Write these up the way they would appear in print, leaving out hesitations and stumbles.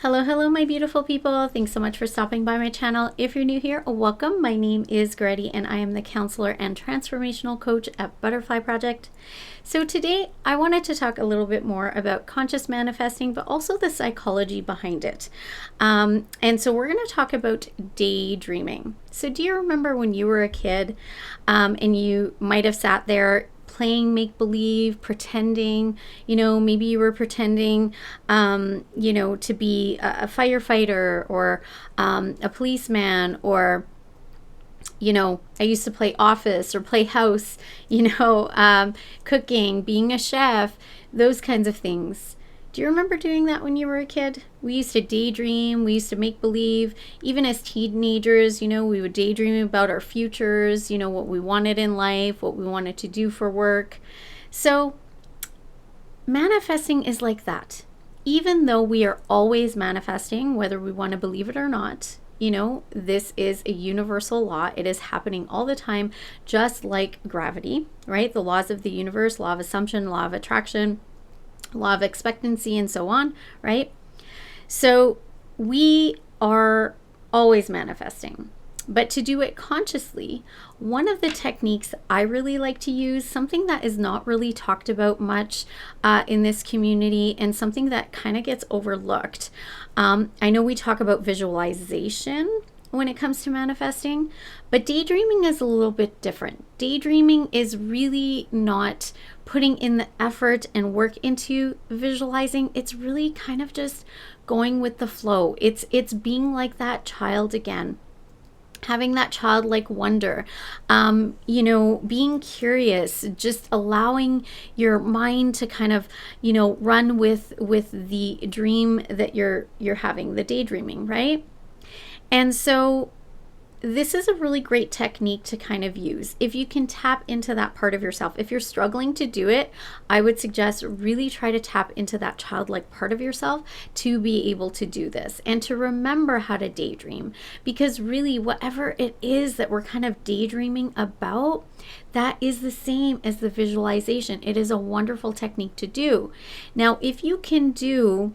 Hello, hello, my beautiful people. Thanks so much for stopping by my channel. If you're new here, welcome. My name is Grady and I am the counselor and transformational coach at Butterfly Project. So today I wanted to talk a little bit more about conscious manifesting, but also the psychology behind it. And so we're going to talk about daydreaming. So do you remember when you were a kid and you might have sat there playing make-believe, pretending, maybe you were pretending, to be a firefighter or a policeman, or, I used to play office or play house, cooking, being a chef, those kinds of things. Do you remember doing that when you were a kid? We used to daydream, we used to make believe. Even as teenagers, we would daydream about our futures, what we wanted in life, what we wanted to do for work. So manifesting is like that. Even though we are always manifesting, whether we want to believe it or not, this is a universal law. It is happening all the time, just like gravity, right? The laws of the universe, law of assumption, law of attraction, law of expectancy, and so on, right? So we are always manifesting, but to do it consciously, one of the techniques I really like to use, something that is not really talked about much in this community and something that kind of gets overlooked. I know we talk about visualization when it comes to manifesting, but daydreaming is a little bit different. Daydreaming is really not putting in the effort and work into visualizing. It's really kind of just going with the flow. It's being like that child again, having that childlike wonder, being curious, just allowing your mind to kind of, run with the dream that you're having, the daydreaming, right? And so this is a really great technique to kind of use. If you can tap into that part of yourself, if you're struggling to do it, I would suggest really try to tap into that childlike part of yourself to be able to do this and to remember how to daydream. Because really, whatever it is that we're kind of daydreaming about, that is the same as the visualization. It is a wonderful technique to do. Now, if you can do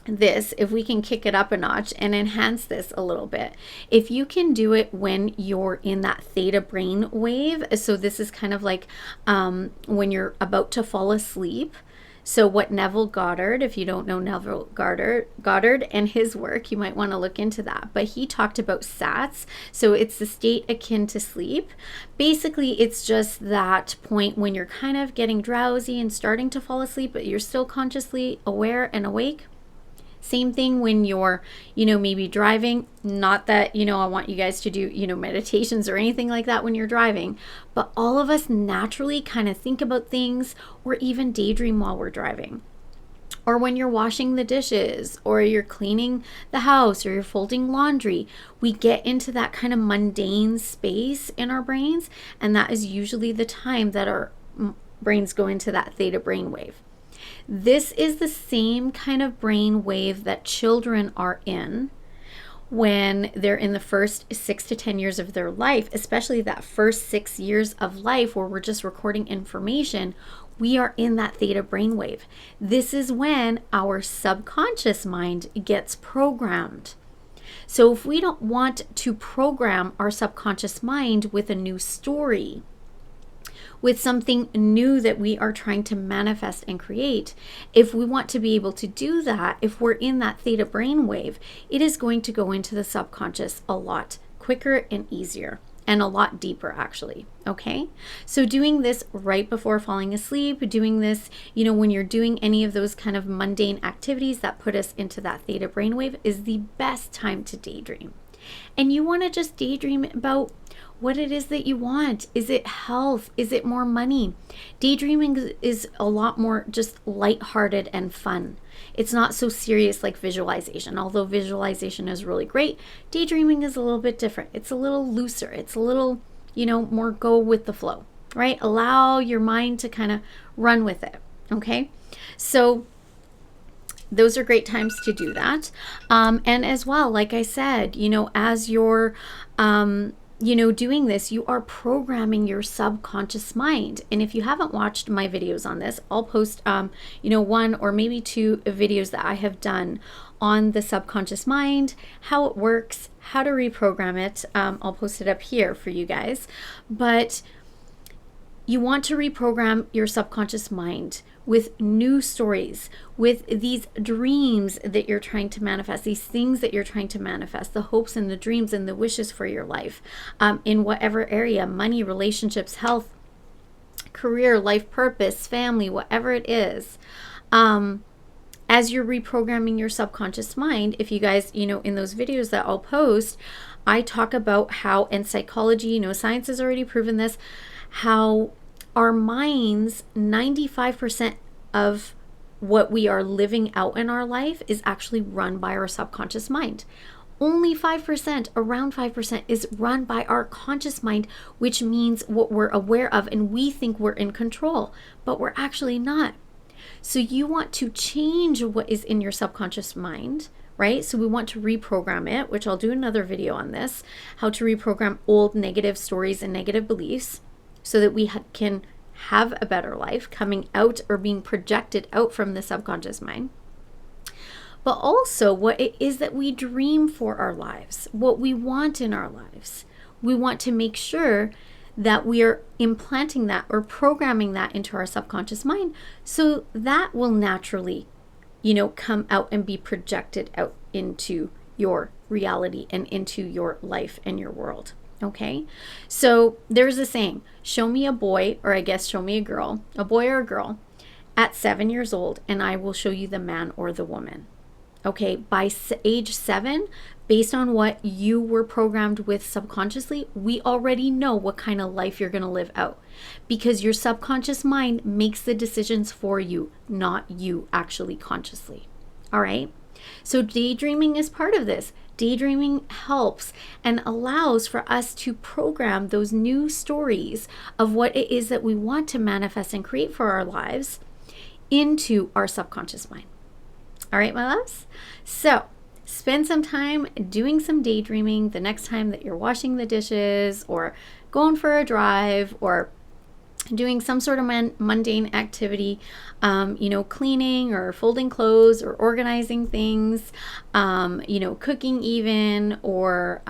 this, if we can kick it up a notch and enhance this a little bit, if you can do it when you're in that theta brain wave, so this is kind of like when you're about to fall asleep. So what Neville Goddard, if you don't know Neville Goddard and his work, you might want to look into that. But he talked about SATs. So it's the state akin to sleep. Basically, it's just that point when you're kind of getting drowsy and starting to fall asleep, but you're still consciously aware and awake. Same thing when you're, maybe driving. Not that, I want you guys to do, meditations or anything like that when you're driving, but all of us naturally kind of think about things or even daydream while we're driving. Or when you're washing the dishes or you're cleaning the house or you're folding laundry, we get into that kind of mundane space in our brains. And that is usually the time that our brains go into that theta brainwave. This is the same kind of brain wave that children are in when they're in the first 6 to 10 years of their life, especially that first 6 years of life where we're just recording information. We are in that theta brainwave. This is when our subconscious mind gets programmed. So if we don't want to program our subconscious mind with a new story, with something new that we are trying to manifest and create, if we want to be able to do that, if we're in that theta brainwave, it is going to go into the subconscious a lot quicker and easier and a lot deeper, actually. Okay, so doing this right before falling asleep, doing this, when you're doing any of those kind of mundane activities that put us into that theta brainwave, is the best time to daydream. And you want to just daydream about what it is that you want. Is it health? Is it more money? Daydreaming is a lot more just lighthearted and fun. It's not so serious like visualization. Although visualization is really great, daydreaming is a little bit different. It's a little looser. It's a little, more go with the flow, right? Allow your mind to kind of run with it. Okay. So those are great times to do that. And as well, like I said, as you're doing this, you are programming your subconscious mind. And if you haven't watched my videos on this, I'll post, one or maybe two videos that I have done on the subconscious mind, how it works, how to reprogram it. I'll post it up here for you guys. But you want to reprogram your subconscious mind with new stories, with these dreams that you're trying to manifest, these things that you're trying to manifest, the hopes and the dreams and the wishes for your life, in whatever area, money, relationships, health, career, life purpose, family, whatever it is. As you're reprogramming your subconscious mind, if you guys, in those videos that I'll post, I talk about how, and psychology, science has already proven this, how our minds, 95% of what we are living out in our life is actually run by our subconscious mind. Only 5%, around 5%, is run by our conscious mind, which means what we're aware of and we think we're in control, but we're actually not. So you want to change what is in your subconscious mind, right? So we want to reprogram it, which I'll do another video on this, how to reprogram old negative stories and negative beliefs so that we can have a better life coming out or being projected out from the subconscious mind. But also what it is that we dream for our lives, what we want in our lives. We want to make sure that we are implanting that or programming that into our subconscious mind so that will naturally, come out and be projected out into your reality and into your life and your world. Okay, so there's a saying, show me a boy, or I guess show me a girl, a boy or a girl at 7 years old, and I will show you the man or the woman. Okay, by age 7, based on what you were programmed with subconsciously, we already know what kind of life you're going to live out because your subconscious mind makes the decisions for you, not you actually consciously. All right, so daydreaming is part of this. Daydreaming helps and allows for us to program those new stories of what it is that we want to manifest and create for our lives into our subconscious mind. All right, my loves? So spend some time doing some daydreaming the next time that you're washing the dishes or going for a drive or doing some sort of mundane activity, cleaning or folding clothes or organizing things, cooking even, or,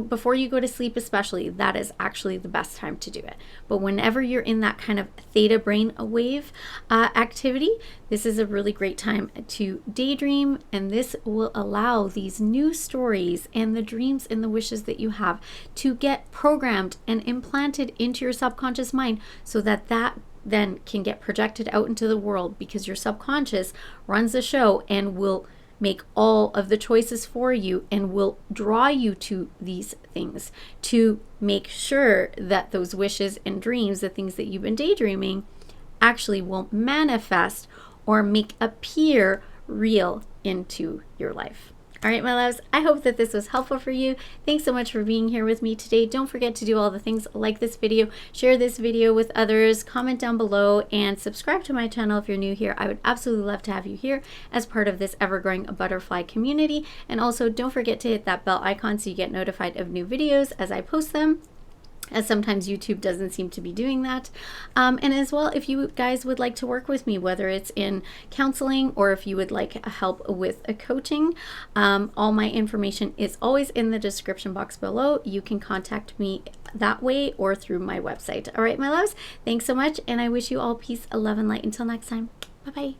before you go to sleep especially, that is actually the best time to do it. But whenever you're in that kind of theta brain wave activity, this is a really great time to daydream, and this will allow these new stories and the dreams and the wishes that you have to get programmed and implanted into your subconscious mind so that then can get projected out into the world because your subconscious runs the show and will make all of the choices for you and will draw you to these things to make sure that those wishes and dreams, the things that you've been daydreaming, actually will manifest or make appear real into your life. All right, my loves, I hope that this was helpful for you. Thanks so much for being here with me today. Don't forget to do all the things like this video, share this video with others, comment down below, and subscribe to my channel if you're new here. I would absolutely love to have you here as part of this ever-growing butterfly community. And also, don't forget to hit that bell icon so you get notified of new videos as I post them, as sometimes YouTube doesn't seem to be doing that. And as well, if you guys would like to work with me, whether it's in counseling or if you would like help with a coaching, all my information is always in the description box below. You can contact me that way or through my website. All right, my loves, thanks so much, and I wish you all peace, love, and light. Until next time, bye-bye.